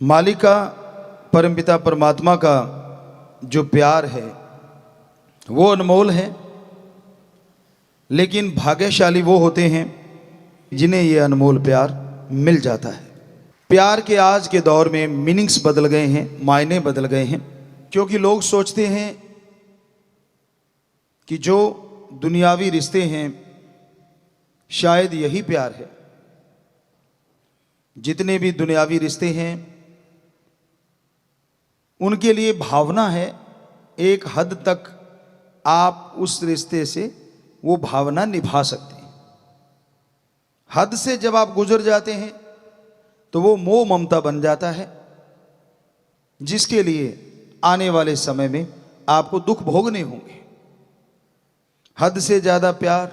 मालिका परमपिता परमात्मा का जो प्यार है वो अनमोल है, लेकिन भाग्यशाली वो होते हैं जिन्हें ये अनमोल प्यार मिल जाता है। प्यार के आज के दौर में मीनिंग्स बदल गए हैं, मायने बदल गए हैं, क्योंकि लोग सोचते हैं कि जो दुनियावी रिश्ते हैं शायद यही प्यार है। जितने भी दुनियावी रिश्ते हैं उनके लिए भावना है, एक हद तक आप उस रिश्ते से वो भावना निभा सकते हैं। हद से जब आप गुजर जाते हैं तो वो मोह ममता बन जाता है, जिसके लिए आने वाले समय में आपको दुख भोगने होंगे। हद से ज्यादा प्यार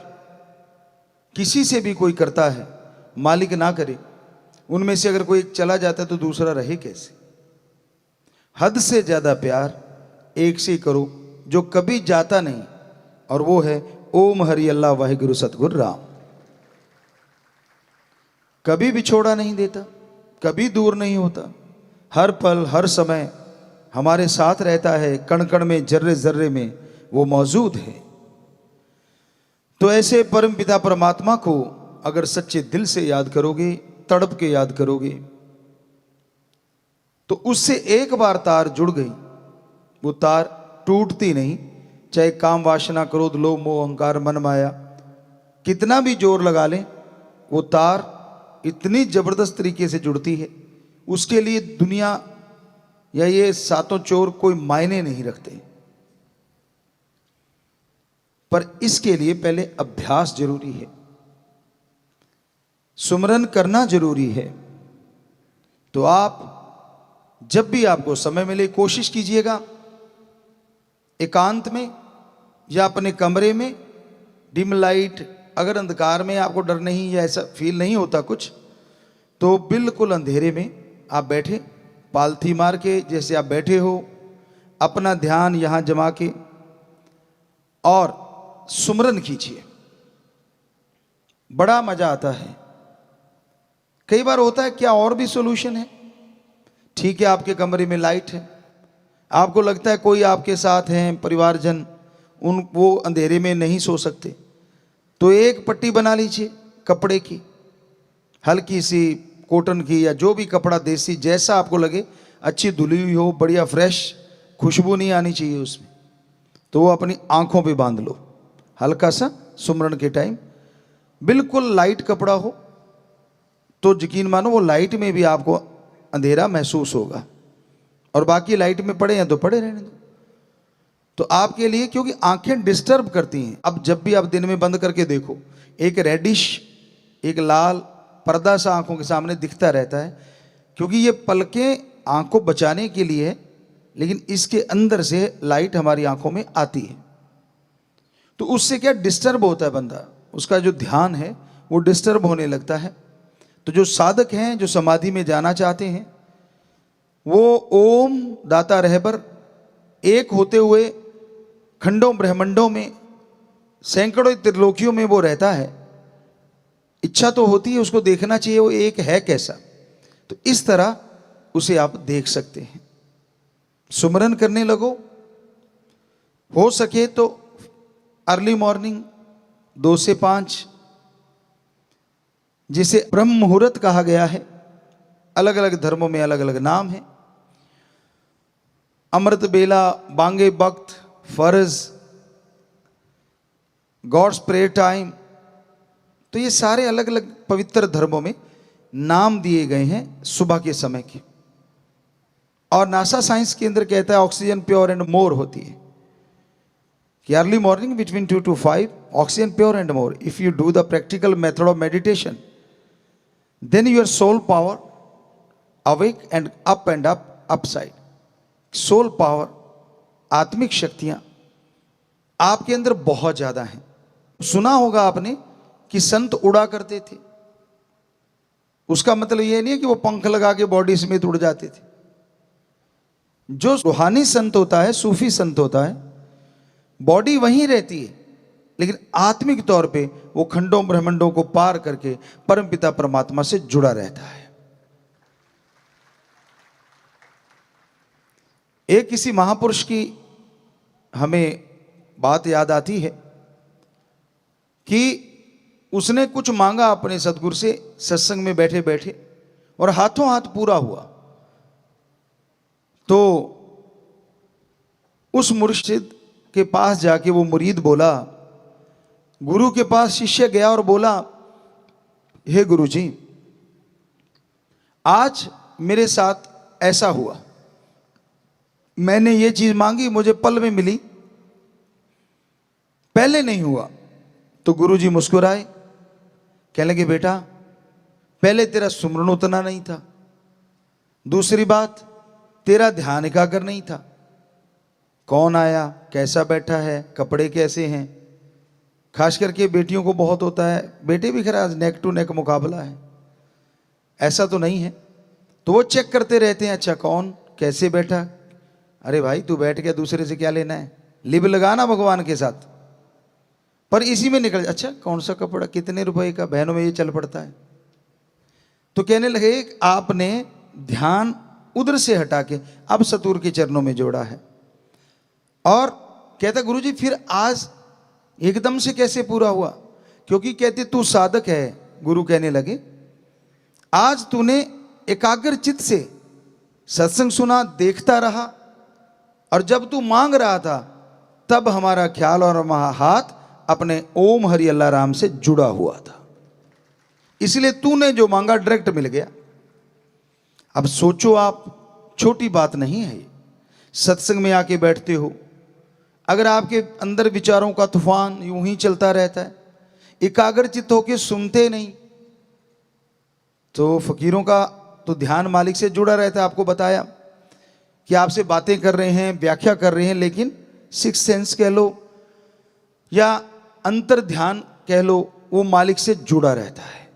किसी से भी कोई करता है, मालिक ना करे, उनमें से अगर कोई चला जाता है तो दूसरा रहे कैसे। हद से ज्यादा प्यार एक से करो जो कभी जाता नहीं, और वो है ओम हरि अल्लाह वाहिगुरु सतगुरु राम। कभी बिछोड़ा नहीं देता, कभी दूर नहीं होता, हर पल हर समय हमारे साथ रहता है, कण कण में जर्रे जर्रे में वो मौजूद है। तो ऐसे परम पिता परमात्मा को अगर सच्चे दिल से याद करोगे, तड़प के याद करोगे, तो उससे एक बार तार जुड़ गई, वो तार टूटती नहीं। चाहे काम वासना क्रोध लोभ मोह अहंकार मन माया कितना भी जोर लगा लें, वो तार इतनी जबरदस्त तरीके से जुड़ती है, उसके लिए दुनिया या ये सातों चोर कोई मायने नहीं रखते। पर इसके लिए पहले अभ्यास जरूरी है, सुमरन करना जरूरी है। तो आप जब भी आपको समय मिले कोशिश कीजिएगा, एकांत में या अपने कमरे में डिम लाइट, अगर अंधकार में आपको डर नहीं या ऐसा फील नहीं होता कुछ, तो बिल्कुल अंधेरे में आप बैठे, पालथी मार के जैसे आप बैठे हो, अपना ध्यान यहां जमा के और सुमरन कीजिए। बड़ा मजा आता है। कई बार होता है क्या और भी सॉल्यूशन है। ठीक है, आपके कमरे में लाइट है, आपको लगता है कोई आपके साथ हैं परिवारजन, वो अंधेरे में नहीं सो सकते, तो एक पट्टी बना लीजिए कपड़े की, हल्की सी कॉटन की या जो भी कपड़ा देसी जैसा आपको लगे, अच्छी धुली हुई हो, बढ़िया फ्रेश, खुशबू नहीं आनी चाहिए उसमें, तो वो अपनी आंखों पे बांध लो हल्का सा सुमरन के टाइम। बिल्कुल लाइट कपड़ा हो तो यकीन मानो वो लाइट में भी आपको अंधेरा महसूस होगा, और बाकी लाइट में पड़े हैं तो पड़े रहने दो। तो आपके लिए, क्योंकि आंखें डिस्टर्ब करती हैं, अब जब भी आप दिन में बंद करके देखो, एक रेडिश एक लाल पर्दा सा आंखों के सामने दिखता रहता है, क्योंकि ये पलकें आंख को बचाने के लिए है, लेकिन इसके अंदर से लाइट हमारी आंखों में आती है। तो उससे क्या डिस्टर्ब होता है बंदा, उसका जो ध्यान है वो डिस्टर्ब होने लगता है। तो जो साधक हैं, जो समाधि में जाना चाहते हैं, वो ओम दाता रहबर एक होते हुए खंडों ब्रह्मंडों में सैकड़ों त्रिलोकियों में वो रहता है। इच्छा तो होती है उसको देखना चाहिए वो एक है कैसा, तो इस तरह उसे आप देख सकते हैं। सुमरन करने लगो, हो सके तो अर्ली मॉर्निंग 2 से 5, जिसे ब्रह्म मुहूर्त कहा गया है। अलग अलग धर्मों में अलग अलग नाम है। अमृत बेला, बांगे वक्त, फर्ज, गॉड्स प्रेयर टाइम, तो ये सारे अलग अलग पवित्र धर्मों में नाम दिए गए हैं सुबह के समय के। और नासा साइंस केंद्र कहता है ऑक्सीजन प्योर एंड मोर होती है कि early morning between 2 to 5 oxygen pure and more. If you do the practical method of meditation, then your soul power awake and up upside. Soul power, आत्मिक शक्तियां आपके अंदर बहुत ज्यादा हैं। सुना होगा आपने कि संत उड़ा करते थे, उसका मतलब यह नहीं है कि वो पंख लगा के बॉडी समेत उड़ जाते थे। जो रूहानी संत होता है, सूफी संत होता है, बॉडी वहीं रहती है, लेकिन आत्मिक तौर पे वो खंडों ब्रह्मंडों को पार करके परमपिता परमात्मा से जुड़ा रहता है। एक किसी महापुरुष की हमें बात याद आती है कि उसने कुछ मांगा अपने सदगुरु से सत्संग में बैठे बैठे, और हाथों हाथ पूरा हुआ। तो उस मुर्शिद के पास जाके वो मुरीद बोला, गुरु के पास शिष्य गया और बोला, हे गुरु जी, आज मेरे साथ ऐसा हुआ, मैंने ये चीज मांगी, मुझे पल में मिली, पहले नहीं हुआ। तो गुरु जी मुस्कुराए, कहने लगे, बेटा पहले तेरा सुमरन उतना नहीं था, दूसरी बात तेरा ध्यान एकाग्र नहीं था, कौन आया, कैसा बैठा है, कपड़े कैसे हैं, खास करके बेटियों को बहुत होता है, बेटे भी खैर आज नेक टू नेक मुकाबला है, ऐसा तो नहीं है, तो वो चेक करते रहते हैं, अच्छा कौन कैसे बैठा, अरे भाई तू बैठ गया, दूसरे से क्या लेना है, लिब लगाना भगवान के साथ। पर इसी में निकल, अच्छा कौन सा कपड़ा, कितने रुपए का, बहनों में ये चल पड़ता है। तो कहने लगे, आपने ध्यान उधर से हटा के अब सतगुरु के चरणों में जोड़ा है। और कहता, गुरुजी फिर आज एकदम से कैसे पूरा हुआ, क्योंकि कहते तू साधक है। गुरु कहने लगे, आज तूने एकाग्र चित्त से सत्संग सुना, देखता रहा, और जब तू मांग रहा था तब हमारा ख्याल और हमारा हाथ अपने ओम हरि अल्लाह राम से जुड़ा हुआ था, इसलिए तूने जो मांगा डायरेक्ट मिल गया। अब सोचो आप, छोटी बात नहीं है ये। सत्संग में आके बैठते हो, अगर आपके अंदर विचारों का तूफान यूं ही चलता रहता है, एकाग्र चित्त होके सुनते नहीं, तो फकीरों का तो ध्यान मालिक से जुड़ा रहता है। आपको बताया कि आपसे बातें कर रहे हैं, व्याख्या कर रहे हैं, लेकिन सिक्स सेंस कह लो या अंतर ध्यान कह लो, वो मालिक से जुड़ा रहता है।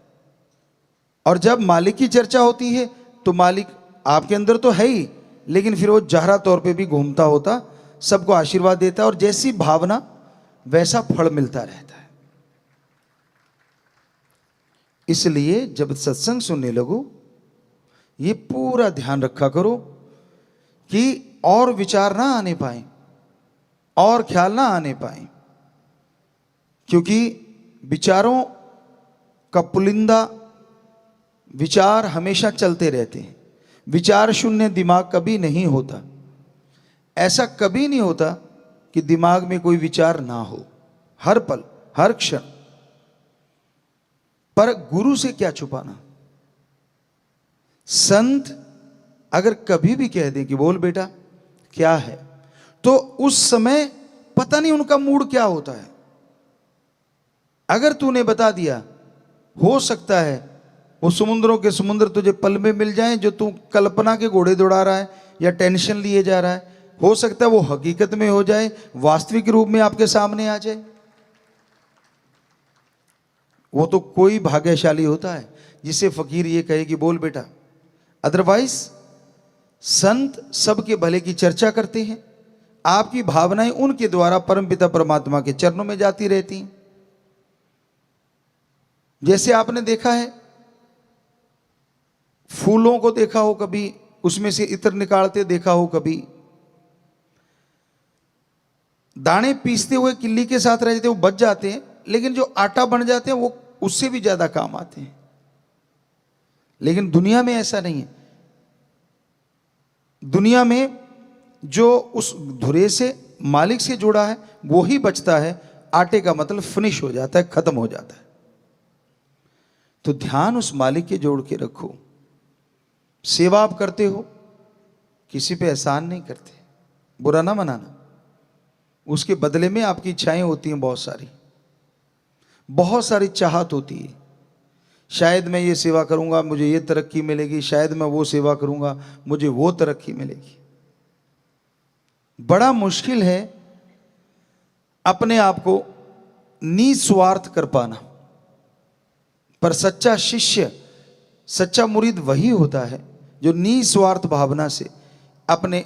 और जब मालिक की चर्चा होती है तो मालिक आपके अंदर तो है ही, लेकिन फिर वो जाहरा तौर पे भी घूमता होता, सबको आशीर्वाद देता है, और जैसी भावना वैसा फल मिलता रहता है। इसलिए जब सत्संग सुनने लगो, ये पूरा ध्यान रखा करो कि और विचार ना आने पाए, और ख्याल ना आने पाए, क्योंकि विचारों का पुलिंदा विचार हमेशा चलते रहते हैं। विचार शून्य दिमाग कभी नहीं होता। ऐसा कभी नहीं होता कि दिमाग में कोई विचार ना हो, हर पल हर क्षण। पर गुरु से क्या छुपाना। संत अगर कभी भी कह दे कि बोल बेटा क्या है, तो उस समय पता नहीं उनका मूड क्या होता है। अगर तूने बता दिया, हो सकता है वो समुद्रों के समुद्र तुझे पल में मिल जाएं, जो तू कल्पना के घोड़े दौड़ा रहा है या टेंशन लिए जा रहा है, हो सकता है वो हकीकत में हो जाए, वास्तविक रूप में आपके सामने आ जाए। वो तो कोई भाग्यशाली होता है जिसे फकीर ये कहे कि बोल बेटा। अदरवाइज संत सबके भले की चर्चा करते हैं, आपकी भावनाएं उनके द्वारा परमपिता परमात्मा के चरणों में जाती रहती हैं। जैसे आपने देखा है, फूलों को देखा हो कभी, उसमें से इत्र निकालते देखा हो कभी, दाने पीसते हुए किल्ली के साथ रह जाते, वो बच जाते हैं, लेकिन जो आटा बन जाते हैं वो उससे भी ज्यादा काम आते हैं। लेकिन दुनिया में ऐसा नहीं है। दुनिया में जो उस धुरे से मालिक से जुड़ा है वो ही बचता है, आटे का मतलब फिनिश हो जाता है, खत्म हो जाता है। तो ध्यान उस मालिक के जोड़ के रखो। सेवा आप करते हो, किसी पे एहसान नहीं करते, बुरा ना मनाना, उसके बदले में आपकी इच्छाएं होती हैं, बहुत सारी चाहत होती है। शायद मैं ये सेवा करूंगा मुझे ये तरक्की मिलेगी, शायद मैं वो सेवा करूंगा मुझे वो तरक्की मिलेगी। बड़ा मुश्किल है अपने आप को निस्वार्थ कर पाना। पर सच्चा शिष्य, सच्चा मुरीद वही होता है जो निस्वार्थ भावना से अपने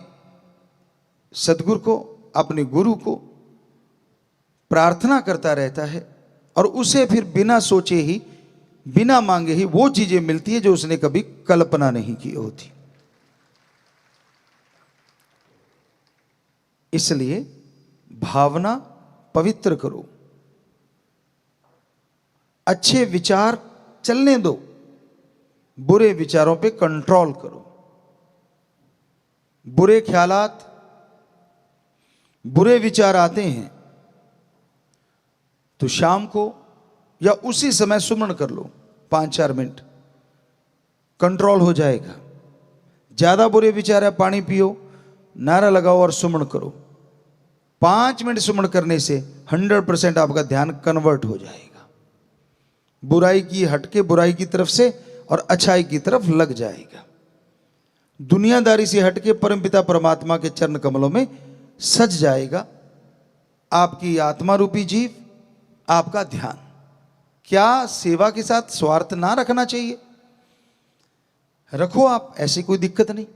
सद्गुरु को, अपने गुरु को प्रार्थना करता रहता है, और उसे फिर बिना सोचे ही, बिना मांगे ही वो चीजें मिलती है जो उसने कभी कल्पना नहीं की होती। इसलिए भावना पवित्र करो, अच्छे विचार चलने दो, बुरे विचारों पे कंट्रोल करो। बुरे ख्यालात, बुरे विचार आते हैं तो शाम को या उसी समय सुमन कर लो, 5-4 मिनट, कंट्रोल हो जाएगा। ज्यादा बुरे विचार है, पानी पियो, नारा लगाओ और सुमन करो। 5 मिनट सुमन करने से 100% आपका ध्यान कन्वर्ट हो जाएगा, बुराई की हटके बुराई की तरफ से और अच्छाई की तरफ लग जाएगा। दुनियादारी से हटके परमपिता परमात्मा के चरण कमलों में सज जाएगा आपकी आत्मा रूपी जीव, आपका ध्यान। क्या सेवा के साथ स्वार्थ ना रखना चाहिए? रखो आप, ऐसी कोई दिक्कत नहीं।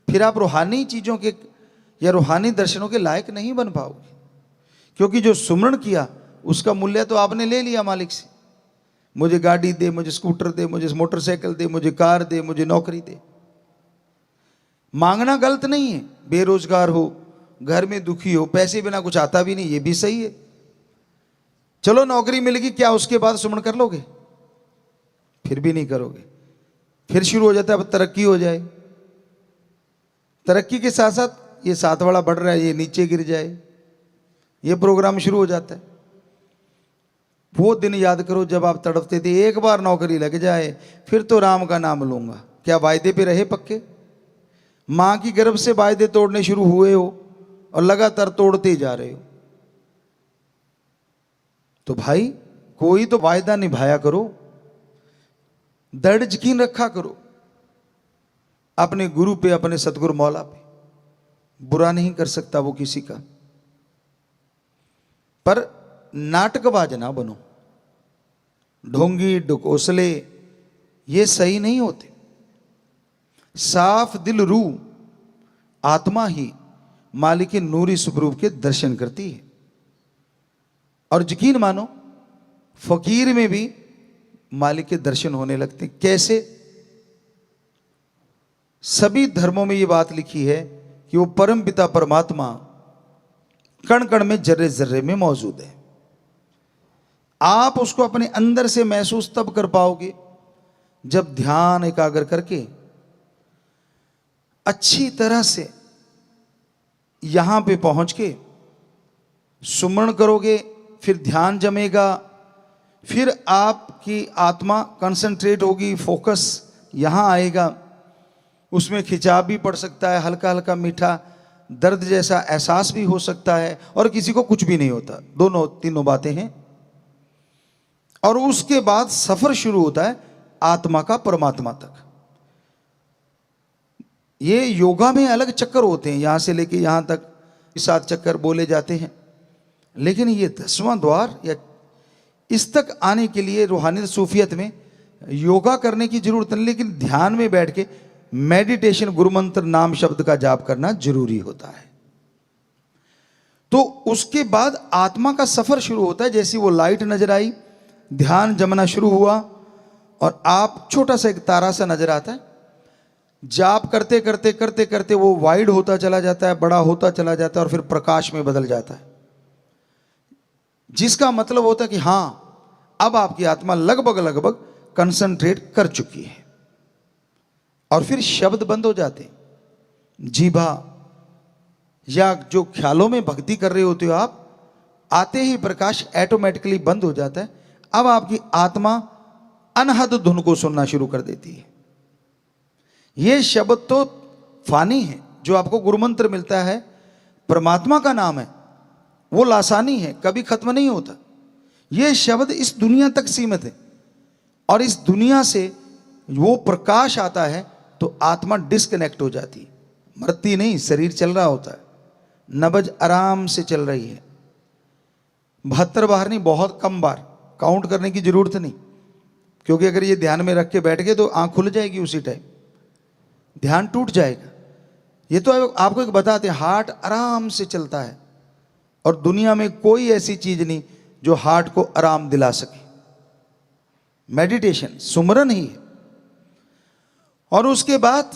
फिर आप रूहानी चीजों के या रूहानी दर्शनों के लायक नहीं बन पाओगे, क्योंकि जो सुमरण किया उसका मूल्य तो आपने ले लिया मालिक से। मुझे गाड़ी दे, मुझे स्कूटर दे, मुझे मोटरसाइकिल दे, मुझे कार दे, मुझे नौकरी दे। मांगना गलत नहीं है, बेरोजगार हो, घर में दुखी हो, पैसे बिना कुछ आता भी नहीं, ये भी सही है। चलो नौकरी मिलेगी, क्या उसके बाद सुमन कर लोगे? फिर भी नहीं करोगे। फिर शुरू हो जाता है अब तरक्की हो जाए, तरक्की के साथ साथ ये साथ वाला बढ़ रहा है, ये नीचे गिर जाए, ये प्रोग्राम शुरू हो जाता है। वो दिन याद करो जब आप तड़पते थे, एक बार नौकरी लग जाए फिर तो राम का नाम लूंगा। क्या वायदे पे रहे पक्के? मां की गर्भ से वायदे तोड़ने शुरू हुए हो और लगातार तोड़ते ही जा रहे हो। तो भाई कोई तो वायदा निभाया करो, दृढ़ यकीन रखा करो अपने गुरु पे, अपने सतगुरु मौला पे। बुरा नहीं कर सकता वो किसी का, पर नाटकबाज ना बनो। ढोंगी ढकोसले ये सही नहीं होते। साफ दिल रूह आत्मा ही मालिक के नूरी स्वरूप के दर्शन करती है। और यकीन मानो फकीर में भी मालिक के दर्शन होने लगते। कैसे? सभी धर्मों में ये बात लिखी है कि वो परम पिता परमात्मा कण कण में, जर्रे जर्रे में मौजूद है। आप उसको अपने अंदर से महसूस तब कर पाओगे जब ध्यान एकाग्र करके अच्छी तरह से यहां पे पहुंच के सुमरण करोगे। फिर ध्यान जमेगा, फिर आपकी आत्मा कंसंट्रेट होगी, फोकस यहां आएगा। उसमें खिंचाव भी पड़ सकता है, हल्का हल्का मीठा दर्द जैसा एहसास भी हो सकता है, और किसी को कुछ भी नहीं होता। दोनों तीनों बातें हैं। और उसके बाद सफर शुरू होता है आत्मा का परमात्मा तक। ये योगा में अलग चक्कर होते हैं, यहां से लेके यहां तक 7 चक्कर बोले जाते हैं, लेकिन ये 10वां द्वार या इस तक आने के लिए रूहानी सूफियत में योगा करने की जरूरत नहीं, लेकिन ध्यान में बैठ के मेडिटेशन, गुरु मंत्र नाम शब्द का जाप करना जरूरी होता है। तो उसके बाद आत्मा का सफर शुरू होता है। जैसी वो लाइट नजर आई, ध्यान जमना शुरू हुआ और आप छोटा सा एक तारा सा नजर आता है। जाप करते करते करते करते वो वाइड होता चला जाता है, बड़ा होता चला जाता है और फिर प्रकाश में बदल जाता है, जिसका मतलब होता है कि हां अब आपकी आत्मा लगभग लगभग कंसंट्रेट कर चुकी है। और फिर शब्द बंद हो जाते हैं। जीभा या जो ख्यालों में भक्ति कर रहे होते हो आप, आते ही प्रकाश ऑटोमेटिकली बंद हो जाता है। अब आपकी आत्मा अनहद धुन को सुनना शुरू कर देती है। ये शब्द तो फानी है, जो आपको गुरु मंत्र मिलता है, परमात्मा का नाम है, वो लासानी है, कभी खत्म नहीं होता। ये शब्द इस दुनिया तक सीमित है, और इस दुनिया से वो प्रकाश आता है तो आत्मा डिस्कनेक्ट हो जाती है। मरती नहीं, शरीर चल रहा होता है, नब्ज आराम से चल रही है। 72 बार नहीं, बहुत कम बार, काउंट करने की जरूरत नहीं, क्योंकि अगर ये ध्यान में रख के बैठ गए तो आंख खुल जाएगी, उसी टाइम ध्यान टूट जाएगा। ये तो आपको एक बताते हैं, हार्ट आराम से चलता है और दुनिया में कोई ऐसी चीज नहीं जो हार्ट को आराम दिला सके। मेडिटेशन सुमरन ही है। और उसके बाद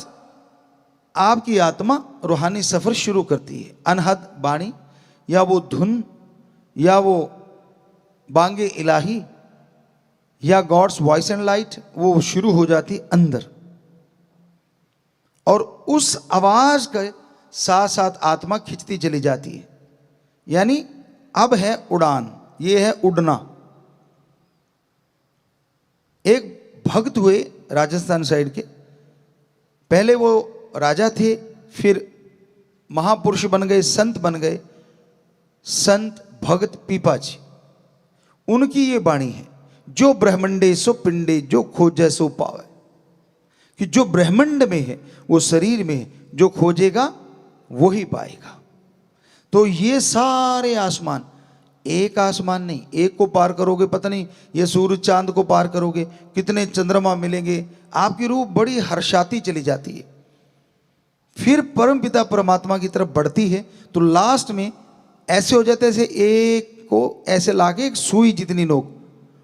आपकी आत्मा रूहानी सफर शुरू करती है। अनहद बाणी या वो धुन या वो बांगे इलाही या गॉड्स वॉइस एंड लाइट, वो शुरू हो जाती अंदर, और उस आवाज के साथ साथ आत्मा खिंचती चली जाती है। यानी अब है उड़ान, ये है उड़ना। एक भक्त हुए राजस्थान साइड के, पहले वो राजा थे, फिर महापुरुष बन गए, संत बन गए, संत भगत पीपाजी। उनकी ये वाणी है, जो ब्रह्मंडे सो पिंडे जो खोजे सो पावे, कि जो ब्रह्मंड में है वो शरीर में है, जो खोजेगा वो ही पाएगा। तो ये सारे आसमान, एक आसमान नहीं, एक को पार करोगे पता नहीं ये सूरज चांद को पार करोगे कितने चंद्रमा मिलेंगे, आपकी रूह बड़ी हर्षाती चली जाती है। फिर परम पिता परमात्मा की तरफ बढ़ती है, तो लास्ट में ऐसे हो जाते हैं, एक को ऐसे लाके एक सुई जितनी नोक,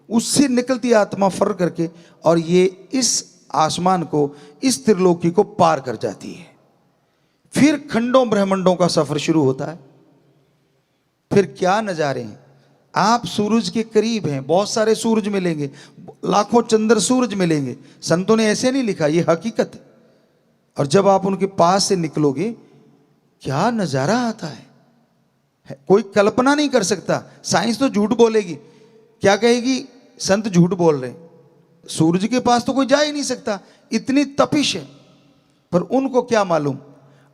उससे निकलती आत्मा फर करके, और ये इस आसमान को, इस त्रिलोकी को पार कर जाती है। फिर खंडों ब्रह्मंडों का सफर शुरू होता है। फिर क्या नजारे हैं, आप सूरज के करीब हैं, बहुत सारे सूरज मिलेंगे, लाखों चंद्र सूरज मिलेंगे, संतों ने ऐसे नहीं लिखा, ये हकीकत है। और जब आप उनके पास से निकलोगे, क्या नजारा आता है, कोई कल्पना नहीं कर सकता। साइंस तो झूठ बोलेगी, क्या कहेगी, संत झूठ बोल रहे हैं, सूरज के पास तो कोई जा ही नहीं सकता, इतनी तपिश है। पर उनको क्या मालूम,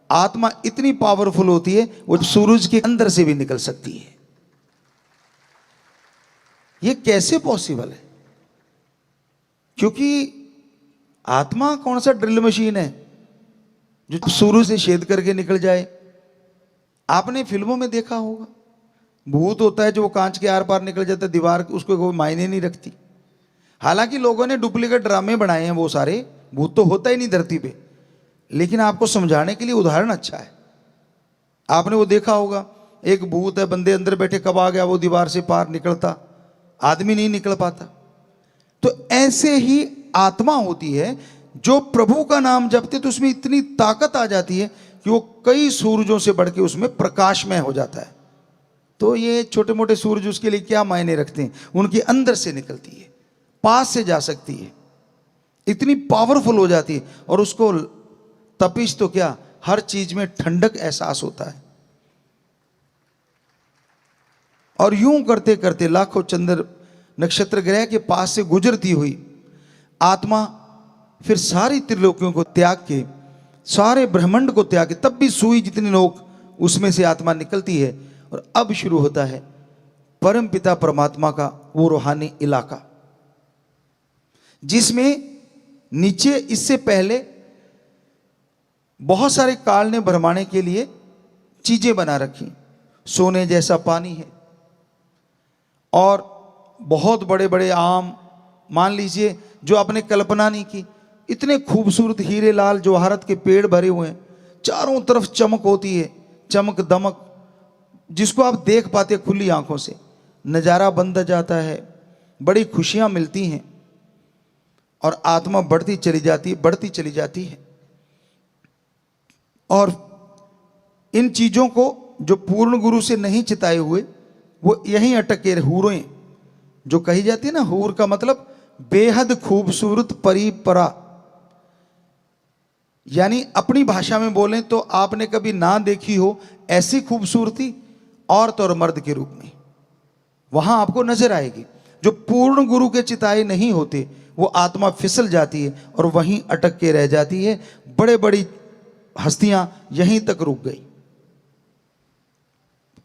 आत्मा इतनी पावरफुल होती है, वो सूरज के अंदर से भी निकल सकती है। ये कैसे पॉसिबल है? क्योंकि आत्मा कौन सा ड्रिल मशीन है जो सूरज से छेद करके निकल जाए। आपने फिल्मों में देखा होगा, भूत होता है जो वो कांच के आर पार निकल जाता है, दीवार उसको कोई मायने नहीं रखती। हालांकि लोगों ने डुप्लीकेट ड्रामे बनाए हैं, वो सारे भूत तो होता ही नहीं धरती पे, लेकिन आपको समझाने के लिए उदाहरण अच्छा है। आपने वो देखा होगा, एक भूत है, बंदे अंदर बैठे, कब आ गया वो दीवार से पार निकलता, आदमी नहीं निकल पाता। तो ऐसे ही आत्मा होती है, जो प्रभु का नाम जपते तो उसमें इतनी ताकत आ जाती है कि वो कई सूरजों से बढ़ के उसमें प्रकाशमय हो जाता है। तो ये छोटे मोटे सूरज उसके लिए क्या मायने रखते हैं, उनके अंदर से निकलती है, पास से जा सकती है, इतनी पावरफुल हो जाती है। और उसको तपिश तो क्या, हर चीज में ठंडक एहसास होता है। और यूं करते करते लाखों चंद्र नक्षत्र ग्रह के पास से गुजरती हुई आत्मा फिर सारी त्रिलोकियों को त्याग के, सारे ब्रह्मांड को त्याग के, तब भी सुई जितनी नोक उसमें से आत्मा निकलती है। और अब शुरू होता है परम पिता परमात्मा का वो रूहानी इलाका, जिसमें नीचे इससे पहले बहुत सारे काल ने भरमाने के लिए चीजें बना रखी, सोने जैसा पानी है, और बहुत बड़े बड़े आम, मान लीजिए जो आपने कल्पना नहीं की, इतने खूबसूरत हीरे लाल जवाहरत के पेड़ भरे हुए हैं, चारों तरफ चमक होती है, चमक दमक, जिसको आप देख पाते खुली आंखों से, नज़ारा बंद जाता है, बड़ी खुशियां मिलती हैं, और आत्मा बढ़ती चली जाती है, बढ़ती चली जाती है। और इन चीज़ों को जो पूर्ण गुरु से नहीं चिताए हुए, वो यहीं अटके हूरें, जो कही जाती है ना, हूर का मतलब बेहद खूबसूरत परीपरा, यानी अपनी भाषा में बोलें तो आपने कभी ना देखी हो ऐसी खूबसूरती औरत और मर्द के रूप में वहां आपको नजर आएगी। जो पूर्ण गुरु के चिताए नहीं होते, वो आत्मा फिसल जाती है और वहीं अटक के रह जाती है। बड़े बड़ी हस्तियां यहीं तक रुक गई,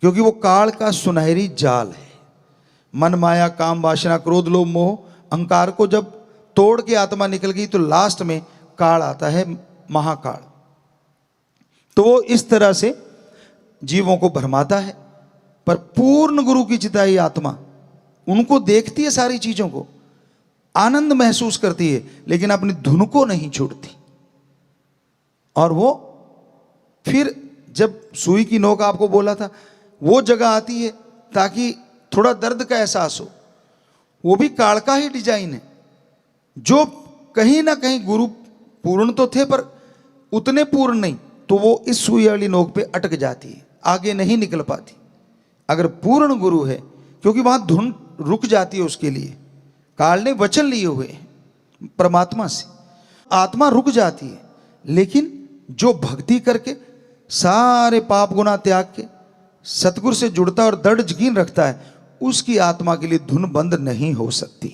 क्योंकि वो काल का सुनहरी जाल है। मन माया काम वासना क्रोध लोभ मोह अहंकार को जब तोड़ के आत्मा निकल गई, तो लास्ट में काल आता है, महाकाल। तो वो इस तरह से जीवों को भरमाता है। पर पूर्ण गुरु की चिताई आत्मा उनको देखती है, सारी चीजों को आनंद महसूस करती है, लेकिन अपनी धुन को नहीं छोड़ती। और वो फिर जब सुई की नोक आपको बोला था, वो जगह आती है ताकि थोड़ा दर्द का एहसास हो। वो भी काल का ही डिजाइन है, जो कहीं ना कहीं गुरु पूर्ण तो थे, पर उतने पूर्ण नहीं तो वो इस सुई वाली नोक पे अटक जाती है, आगे नहीं निकल पाती। अगर पूर्ण गुरु है, क्योंकि वहां धुन रुक जाती है उसके लिए, काल ने वचन लिए हुए हैं परमात्मा से, आत्मा रुक जाती है। लेकिन जो भक्ति करके सारे पाप गुना त्याग के सतगुरु से जुड़ता और दृढ़ यकीन रखता है, उसकी आत्मा के लिए धुन बंद नहीं हो सकती।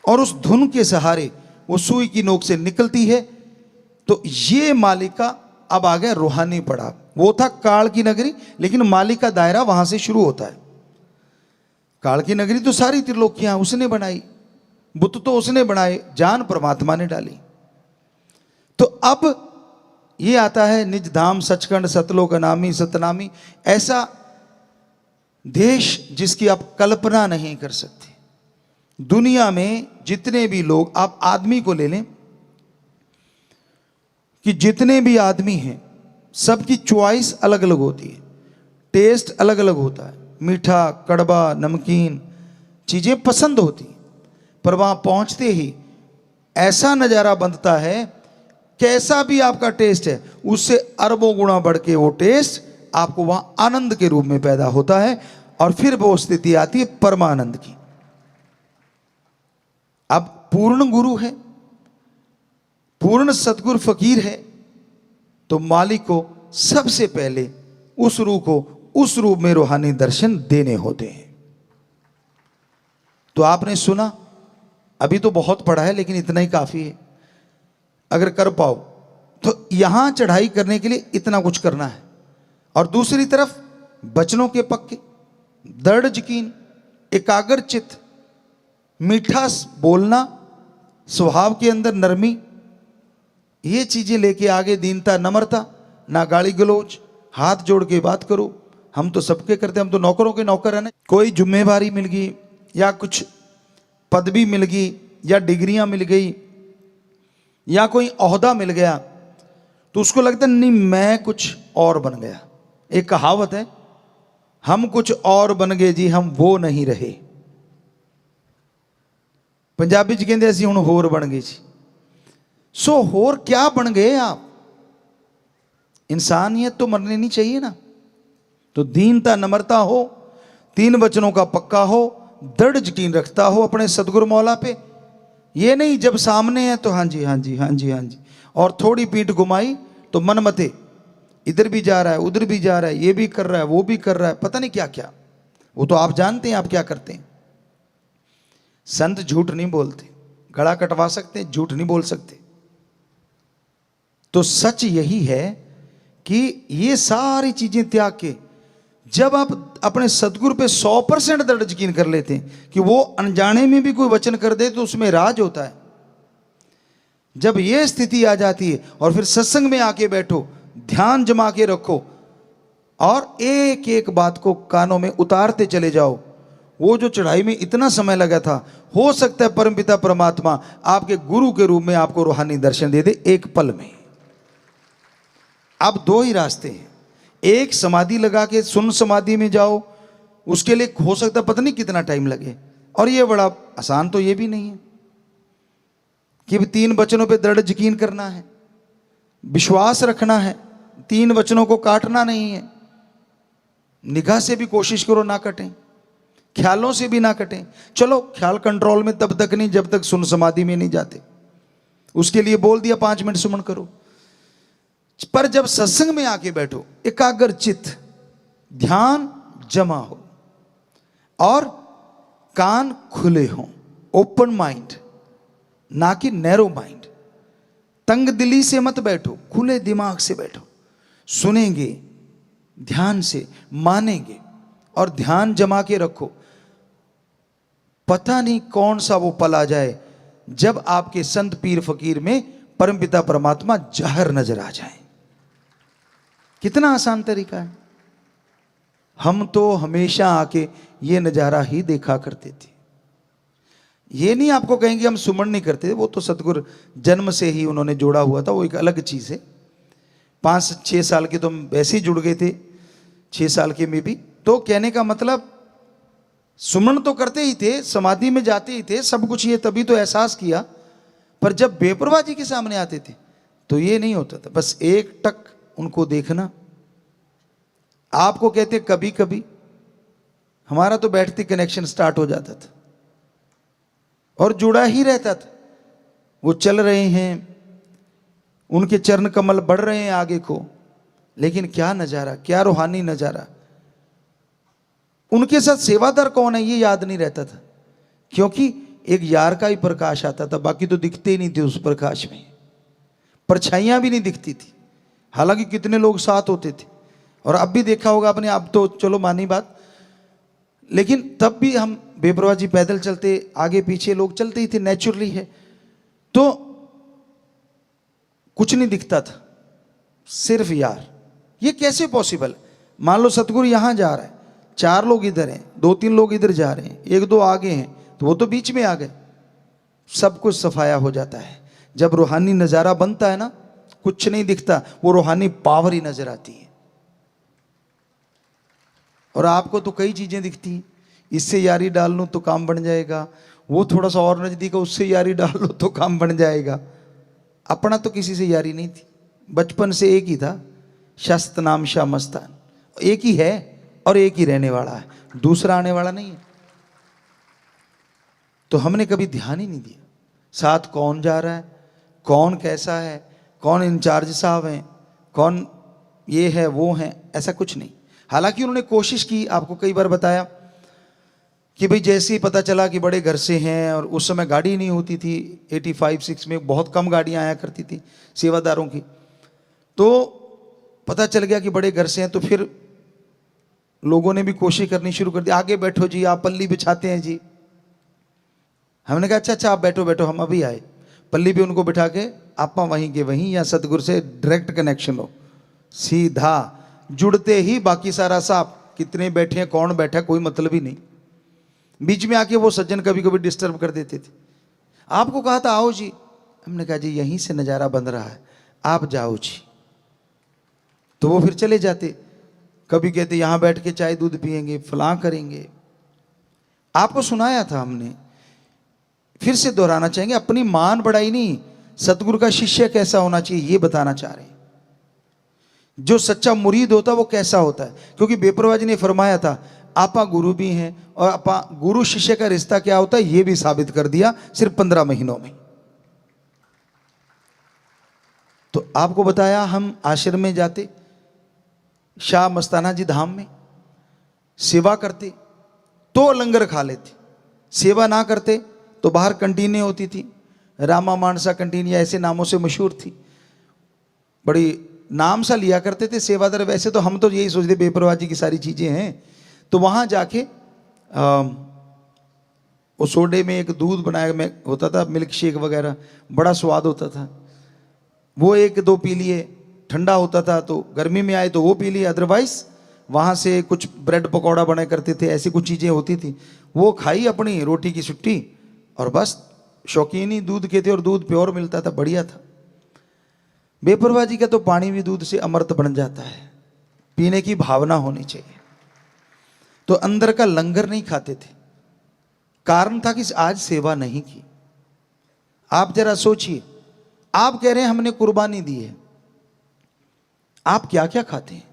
और उस धुन के सहारे वो सुई की नोक से निकलती है। तो ये मालिका अब आ गया रूहानी पड़ाव। वो था काल की नगरी, लेकिन मालिक का दायरा वहां से शुरू होता है। काल की नगरी तो सारी त्रिलोकियां उसने बनाई, बुत तो उसने बनाए, जान परमात्मा ने डाली। तो अब ये आता है निज धाम सचखंड सतलोक अनामी सतनामी, ऐसा देश जिसकी आप कल्पना नहीं कर सकते। दुनिया में जितने भी लोग, आप आदमी को ले लें कि जितने भी आदमी हैं सबकी चॉइस अलग अलग होती है, टेस्ट अलग अलग होता है, मीठा कड़वा नमकीन चीजें पसंद होती, पर वहां पहुंचते ही ऐसा नजारा बनता है, कैसा भी आपका टेस्ट है उससे अरबों गुना बढ़ के वो टेस्ट आपको वहां आनंद के रूप में पैदा होता है। और फिर वो स्थिति आती है परमानंद की। अब पूर्ण गुरु है, पूर्ण सतगुरु फकीर है, तो मालिक को सबसे पहले उस रूह को उस रूप में रूहानी दर्शन देने होते हैं। तो आपने सुना, अभी तो बहुत पढ़ा है लेकिन इतना ही काफी है। अगर कर पाओ तो यहां चढ़ाई करने के लिए इतना कुछ करना है, और दूसरी तरफ बचनों के पक्के, दृढ़ यकीन, एकाग्र चित्त, मीठा बोलना, स्वभाव के अंदर नरमी, ये चीजें लेके आगे दीनता नम्रता, ना गाली गलोच, हाथ जोड़ के बात करो। हम तो सबके करते, हम तो नौकरों के नौकर है ना। कोई जिम्मेवारी मिल गई या कुछ पदवी मिल गई या डिग्रियां मिल गई या कोई ओहदा मिल गया तो उसको लगता है नहीं मैं कुछ और बन गया। एक कहावत है, हम कुछ और बन गए जी, हम वो नहीं रहे। पंजाबी च कहते असीं हुण होर बन गए जी। सो होर क्या बन गए आप? इंसानियत तो मरनी नहीं चाहिए ना। तो दीनता नम्रता हो, तीन वचनों का पक्का हो, दृढ़ यकीन रखता हो अपने सदगुरु मौला पे। ये नहीं जब सामने है तो हाँ जी हाँ जी हाँ जी हाँ जी, और थोड़ी पीठ घुमाई तो मन मते, इधर भी जा रहा है उधर भी जा रहा है, ये भी कर रहा है वो भी कर रहा है, पता नहीं क्या क्या। वो तो आप जानते हैं आप क्या करते हैं। संत झूठ नहीं बोलते, गला कटवा सकते हैं, झूठ नहीं बोल सकते। तो सच यही है कि ये सारी चीजें त्याग के जब आप अपने सदगुरु पे 100% दृढ़ यकीन कर लेते हैं कि वो अनजाने में भी कोई वचन कर दे तो उसमें राज होता है। जब ये स्थिति आ जाती है और फिर सत्संग में आके बैठो, ध्यान जमा के रखो और एक एक बात को कानों में उतारते चले जाओ। वो जो चढ़ाई में इतना समय लगा था, हो सकता है परमपिता परमात्मा आपके गुरु के रूप में आपको रूहानी दर्शन दे दे एक पल में। अब दो ही रास्ते हैं, एक समाधि लगा के सुन समाधि में जाओ, उसके लिए हो सकता है पता नहीं कितना टाइम लगे, और ये बड़ा आसान तो ये भी नहीं है कि तीन वचनों पे दृढ़ यकीन करना है, विश्वास रखना है, तीन वचनों को काटना नहीं है। निगाह से भी कोशिश करो ना कटें, ख्यालों से भी ना कटें। चलो ख्याल कंट्रोल में तब तक नहीं जब तक सुन समाधि में नहीं जाते, उसके लिए बोल दिया 5 मिनट सुमन करो। पर जब सत्संग में आके बैठो, एकाग्र चित्त, ध्यान जमा हो और कान खुले हों, ओपन माइंड ना कि नैरो माइंड। तंग दिली से मत बैठो, खुले दिमाग से बैठो। सुनेंगे ध्यान से, मानेंगे और ध्यान जमा के रखो। पता नहीं कौन सा वो पल आ जाए जब आपके संत पीर फकीर में परमपिता परमात्मा जाहिर नजर आ जाए। कितना आसान तरीका है। हम तो हमेशा आके ये नजारा ही देखा करते थे। ये नहीं आपको कहेंगे हम सुमन नहीं करते, वो तो सतगुरु जन्म से ही उन्होंने जोड़ा हुआ था, वो एक अलग चीज है। 5-6 साल के तो हम वैसे ही जुड़ गए थे, 6 साल के में भी। तो कहने का मतलब सुमन तो करते ही थे, समाधि में जाते ही थे, सब कुछ ये तभी तो एहसास किया, पर जब बेपरवाह जी के सामने आते थे तो ये नहीं होता था, बस एक टक उनको देखना। आपको कहते कभी कभी, हमारा तो बैठते कनेक्शन स्टार्ट हो जाता था और जुड़ा ही रहता था। वो चल रहे हैं, उनके चरण कमल बढ़ रहे हैं आगे को, लेकिन क्या नजारा, क्या रूहानी नजारा। उनके साथ सेवादार कौन है ये याद नहीं रहता था, क्योंकि एक यार का ही प्रकाश आता था, बाकी तो दिखते ही नहीं थे उस प्रकाश में, परछाइयां भी नहीं दिखती थी। हालांकि कितने लोग साथ होते थे, और अब भी देखा होगा आपने, अब तो चलो मानी बात, लेकिन तब भी हम बेपरवाह जी पैदल चलते, आगे पीछे लोग चलते ही थे, नेचुरली है, तो कुछ नहीं दिखता था, सिर्फ यार। ये कैसे पॉसिबल? मान लो सतगुरु यहां जा रहा है, 4 लोग इधर हैं, 2-3 लोग इधर जा रहे हैं, 1-2 आगे हैं, तो वो तो बीच में आ गए, सब कुछ सफाया हो जाता है। जब रूहानी नजारा बनता है ना, कुछ नहीं दिखता, वो रूहानी पावर ही नजर आती है। और आपको तो कई चीजें दिखती हैं, इससे यारी डाल लूं तो काम बन जाएगा, वो थोड़ा सा और नजदीक है उससे यारी डाल लो तो काम बन जाएगा। अपना तो किसी से यारी नहीं थी, बचपन से एक ही था, शस्त नाम शाह मस्तान, एक ही है और एक ही रहने वाला है, दूसरा आने वाला नहीं है। तो हमने कभी ध्यान ही नहीं दिया साथ कौन जा रहा है, कौन कैसा है, कौन इंचार्ज साहब हैं, कौन ये है वो है, ऐसा कुछ नहीं। हालांकि उन्होंने कोशिश की, आपको कई बार बताया कि भाई जैसे ही पता चला कि बड़े घर से हैं, और उस समय गाड़ी नहीं होती थी, 85-86 में बहुत कम गाड़ियां आया करती थी सेवादारों की, तो पता चल गया कि बड़े घर से हैं, तो फिर लोगों ने भी कोशिश करनी शुरू कर दी, आगे बैठो जी, आप पल्ली बिछाते हैं जी। हमने कहा अच्छा अच्छा आप बैठो बैठो, हम अभी आए। पल्ली पे उनको बिठा के आप वहीं के वहीं, या सतगुरु से डायरेक्ट कनेक्शन हो, सीधा जुड़ते ही बाकी सारा साफ, कितने बैठे हैं कौन बैठा कोई मतलब ही नहीं। बीच में आके वो सज्जन कभी कभी डिस्टर्ब कर देते थे। आपको कहा था आओ जी, हमने कहा जी यहीं से नज़ारा बन रहा है, आप जाओ जी, तो वो फिर चले जाते। कभी कहते यहाँ बैठ के चाय दूध पिएंगे, फलां करेंगे। आपको सुनाया था हमने, फिर से दोहराना चाहेंगे, अपनी मान बढ़ाई नहीं, सतगुरु का शिष्य कैसा होना चाहिए ये बताना चाह रहे हैं। जो सच्चा मुरीद होता है वो कैसा होता है, क्योंकि बेपरवाह जी ने फरमाया था आपा गुरु भी हैं, और आपा गुरु शिष्य का रिश्ता क्या होता है ये भी साबित कर दिया सिर्फ 15 महीनों में। तो आपको बताया, हम आश्रम में जाते, शाह मस्ताना जी धाम में सेवा करते तो लंगर खा लेते, सेवा ना करते तो बाहर कंटीनें होती थी, रामा मानसा कंटीन या ऐसे नामों से मशहूर थी, बड़ी नाम सा लिया करते थे सेवादार। वैसे तो हम तो यही सोचते बेपरवाह जी की सारी चीज़ें हैं, तो वहाँ जाके वो सोडे में एक दूध बनाया में होता था, मिल्क शेक वगैरह, बड़ा स्वाद होता था, वो 1-2 पी लिए, ठंडा होता था तो गर्मी में आए तो वो पी लिए, अदरवाइज वहाँ से कुछ ब्रेड पकौड़ा बना करते थे, ऐसी कुछ चीज़ें होती थी, वो खाई अपनी रोटी की छुट्टी, और बस शौकीन ही दूध के थे, और दूध प्योर मिलता था, बढ़िया था। बेपरवाह जी का तो पानी भी दूध से अमृत बन जाता है, पीने की भावना होनी चाहिए। तो अंदर का लंगर नहीं खाते थे, कारण था कि आज सेवा नहीं की। आप जरा सोचिए, आप कह रहे हैं हमने कुर्बानी दी है, आप क्या क्या खाते हैं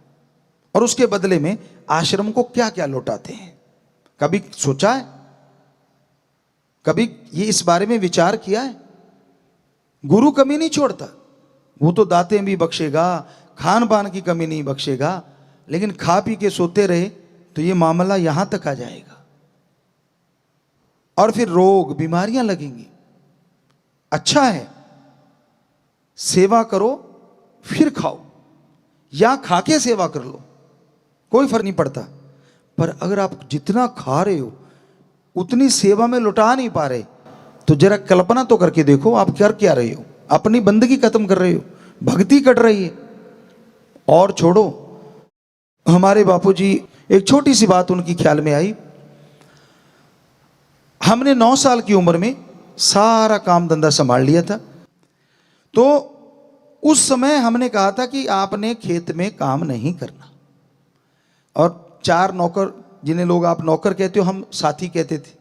और उसके बदले में आश्रम को क्या क्या लौटाते हैं? कभी सोचा है? कभी ये इस बारे में विचार किया है? गुरु कमी नहीं छोड़ता, वो तो दातें भी बख्शेगा, खान पान की कमी नहीं बख्शेगा, लेकिन खा पी के सोते रहे तो ये मामला यहां तक आ जाएगा, और फिर रोग बीमारियां लगेंगी। अच्छा है सेवा करो फिर खाओ, या खा के सेवा कर लो, कोई फर्क नहीं पड़ता, पर अगर आप जितना खा रहे हो उतनी सेवा में लुटा नहीं पा रहे, तो जरा कल्पना तो करके देखो आप कर क्या रहे हो। अपनी बंदगी खत्म कर रहे हो, भक्ति कट रही है। और छोड़ो, हमारे बापूजी, एक छोटी सी बात उनकी ख्याल में आई, हमने 9 साल की उम्र में सारा काम धंधा संभाल लिया था, तो उस समय हमने कहा था कि आपने खेत में काम नहीं करना, और 4 नौकर, जिन्हें लोग आप नौकर कहते हो, हम साथी कहते थे,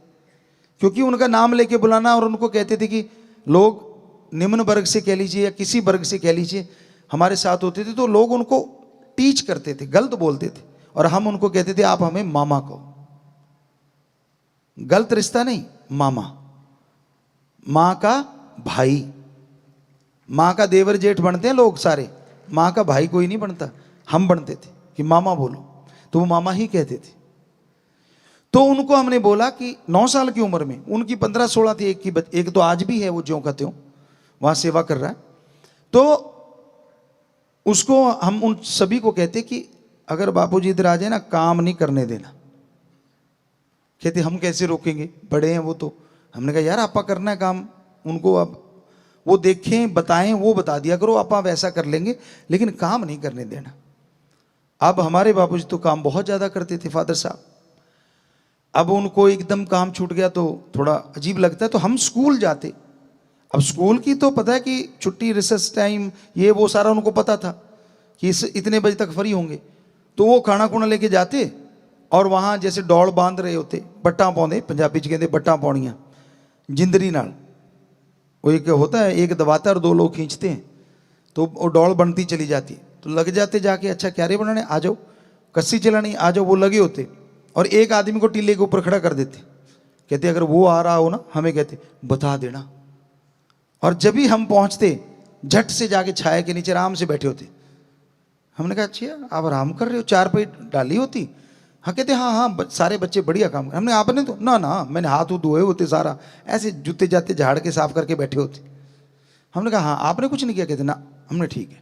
क्योंकि उनका नाम लेके बुलाना, और उनको कहते थे कि लोग निम्न वर्ग से कह लीजिए या किसी वर्ग से कह लीजिए हमारे साथ होते थे, तो लोग उनको टीच करते थे, गलत बोलते थे, और हम उनको कहते थे आप हमें मामा कहो। गलत रिश्ता नहीं, मामा, मां का भाई। मां का देवर जेठ बनते हैं लोग सारे, मां का भाई कोई नहीं बनता। हम बनते थे कि मामा बोलो, तो वो मामा ही कहते थे। तो उनको हमने बोला कि 9 साल की उम्र में, उनकी 15-16 थी, एक तो आज भी है वो ज्यों का त्यों वहां सेवा कर रहा है। तो उसको हम उन सभी को कहते कि अगर बापूजी इधर आ जाए ना, काम नहीं करने देना। कहते हम कैसे रोकेंगे, बड़े हैं वो तो। हमने कहा यार आपा करना है काम, उनको अब वो देखें बताएं, वो बता दिया करो, आपा वैसा कर लेंगे, लेकिन काम नहीं करने देना। अब हमारे बापूजी तो काम बहुत ज्यादा करते थे, फादर साहब। अब उनको एकदम काम छूट गया तो थोड़ा अजीब लगता है। तो हम स्कूल जाते, अब स्कूल की तो पता है कि छुट्टी, रिसेस टाइम, ये वो सारा उनको पता था कि इतने बजे तक फ्री होंगे। तो वो खाना खुना लेके जाते और वहाँ जैसे डौल बांध रहे होते, बट्टा पाਉਂਦੇ, पंजाबी च कहते बट्टा पाਉਣੀਆਂ, जिंदरी नाल। वो एक होता है, एक दबाता और 2 लोग खींचते हैं, तो वो डौल बनती चली जाती है। तो लग जाते जाके, अच्छा क्यारे बनाने आ जाओ, कस्सी चलानी आ जाओ, वो लगे होते और एक आदमी को टीले के ऊपर खड़ा कर देते। कहते अगर वो आ रहा हो ना, हमें कहते बता देना। और जब भी हम पहुंचते, झट से जाके छाया के नीचे आराम से बैठे होते। हमने कहा अच्छा आप आराम कर रहे हो, 4 पे डाली होती। हाँ कहते हाँ हाँ सारे बच्चे बढ़िया काम कर। हमने आपने तो ना ना, मैंने हाथ धोए होते, सारा ऐसे जूते जाते झाड़ के साफ करके बैठे होते। हमने कहा हाँ आपने कुछ नहीं किया। कहते ना, हमने ठीक है,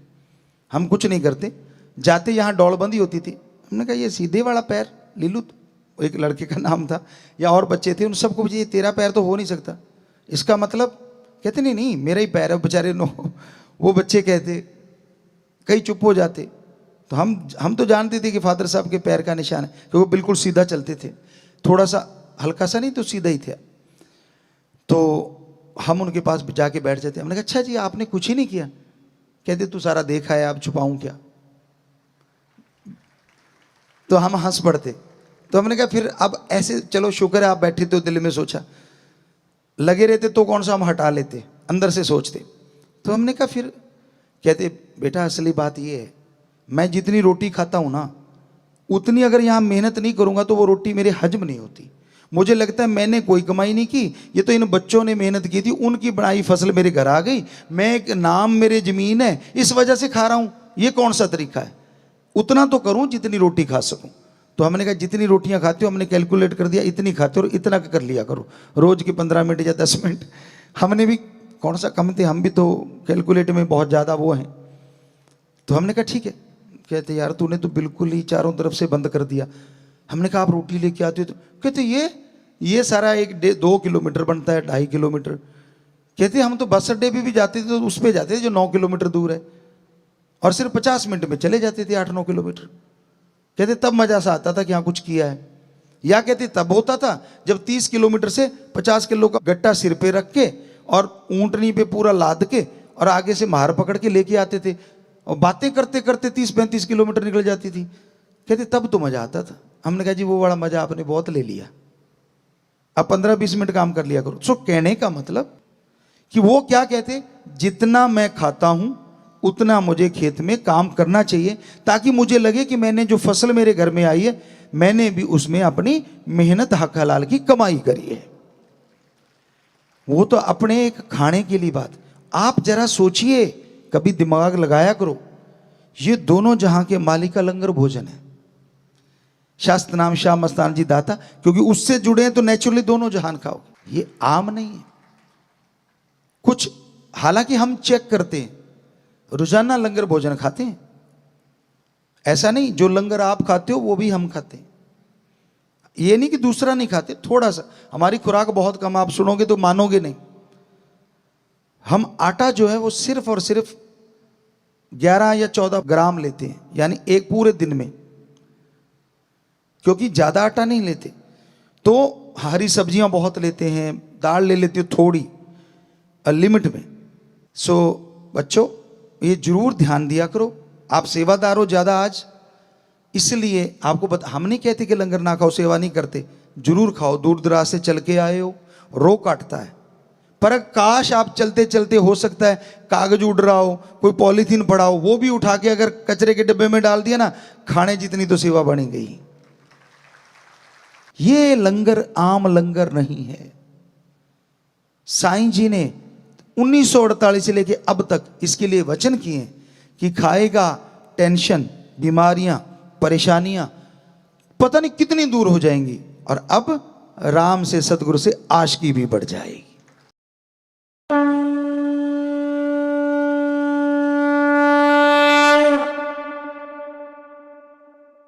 हम कुछ नहीं करते। जाते यहाँ डौलबंदी होती थी। हमने कहा ये सीधे वाला पैर लीलू, एक लड़के का नाम था, या और बच्चे थे, उन सबको ये तेरा पैर तो हो नहीं सकता, इसका मतलब। कहते नहीं नहीं मेरा ही पैर है। बेचारे नो, वो बच्चे कहते, कई चुप हो जाते। तो हम तो जानते थे कि फादर साहब के पैर का निशान है, कि वो बिल्कुल सीधा चलते थे, थोड़ा सा हल्का सा नहीं तो सीधा ही थे। तो हम उनके पास जाके बैठ जाते। हमने कहा अच्छा जी आपने कुछ ही नहीं किया। कहते तू सारा देखा है, अब छुपाऊं क्या। तो हम हंस पड़ते। तो हमने कहा फिर अब ऐसे चलो शुक्र है आप बैठे थे, दिल में सोचा, लगे रहते तो कौन सा हम हटा लेते, अंदर से सोचते। तो हमने कहा फिर, कहते बेटा असली बात ये है, मैं जितनी रोटी खाता हूं ना, उतनी अगर यहां मेहनत नहीं करूंगा तो वो रोटी मेरे हजम नहीं होती। मुझे लगता है मैंने कोई कमाई नहीं की, ये तो इन बच्चों ने मेहनत की थी, उनकी बनाई फसल मेरे घर आ गई, मैं एक नाम मेरे जमीन है, इस वजह से खा रहा हूं। ये कौन सा तरीका है, उतना तो करूं जितनी रोटी खा सकूं। तो हमने कहा जितनी रोटियां खाते हो, हमने कैलकुलेट कर दिया, इतनी खाते हो और इतना कर लिया करो, रोज के 15 मिनट या 10 मिनट। हमने भी कौन सा कम थे, हम भी तो कैलकुलेट में बहुत ज़्यादा वो हैं। तो हमने कहा ठीक है। कहते यार तूने तो बिल्कुल ही चारों तरफ से बंद कर दिया। हमने कहा आप रोटी लेके आते हो तो। कहते ये सारा 2 किलोमीटर बनता है, 2.5 किलोमीटर। कहते हम तो बस अड्डे पे भी जाते थे तो उस पर जाते थे जो 9 किलोमीटर दूर है, और सिर्फ 50 मिनट में चले जाते थे 8-9 किलोमीटर। कहते तब मजा सा आता था कि हाँ कुछ किया है। या कहते तब होता था जब 30 किलोमीटर से 50 किलो का गट्टा सिर पे रख के और ऊंटनी पे पूरा लाद के और आगे से मार पकड़ के लेके आते थे, और बातें करते करते 30-35 किलोमीटर निकल जाती थी। कहते तब तो मजा आता था। हमने कहा जी वो बड़ा मजा आपने बहुत ले लिया, अब 15-20 मिनट काम कर लिया करो। सो कहने का मतलब कि वो क्या कहते, जितना मैं खाता हूं उतना मुझे खेत में काम करना चाहिए, ताकि मुझे लगे कि मैंने जो फसल मेरे घर में आई है, मैंने भी उसमें अपनी मेहनत हक हलाल की कमाई करी है। वो तो अपने एक खाने के लिए बात। आप जरा सोचिए, कभी दिमाग लगाया करो, ये दोनों जहां के मालिक का लंगर भोजन है। शास्त्र नाम शाह मस्तान जी दाता, क्योंकि उससे जुड़े हैं तो नेचुरली दोनों जहान खाओगे। ये आम नहीं है कुछ। हालांकि हम चेक करते हैं, रोजाना लंगर भोजन खाते हैं, ऐसा नहीं जो लंगर आप खाते हो वो भी हम खाते हैं। ये नहीं कि दूसरा नहीं खाते, थोड़ा सा। हमारी खुराक बहुत कम, आप सुनोगे तो मानोगे नहीं। हम आटा जो है वो सिर्फ और सिर्फ 11 या 14 ग्राम लेते हैं, यानी एक पूरे दिन में, क्योंकि ज्यादा आटा नहीं लेते। तो हरी सब्जियां बहुत लेते हैं, दाल ले लेते हो थोड़ी लिमिट में। सो बच्चों ये जरूर ध्यान दिया करो, आप सेवादार हो ज्यादा आज, इसलिए आपको हम नहीं कहते कि लंगर ना खाओ, सेवा नहीं करते, जरूर खाओ। दूर दराज से चल के आए हो, रो काटता है, पर काश आप चलते चलते हो सकता है कागज उड़ रहा हो, कोई पॉलीथीन पड़ा हो, वो भी उठा के अगर कचरे के डिब्बे में डाल दिया ना, खाने जितनी तो सेवा बनी गई। ये लंगर आम लंगर नहीं है। साईं जी ने 1948 से लेके अब तक इसके लिए वचन किए कि खाएगा, टेंशन, बीमारियां, परेशानियां पता नहीं कितनी दूर हो जाएंगी, और अब राम से, सतगुरु से आशिकी भी बढ़ जाएगी।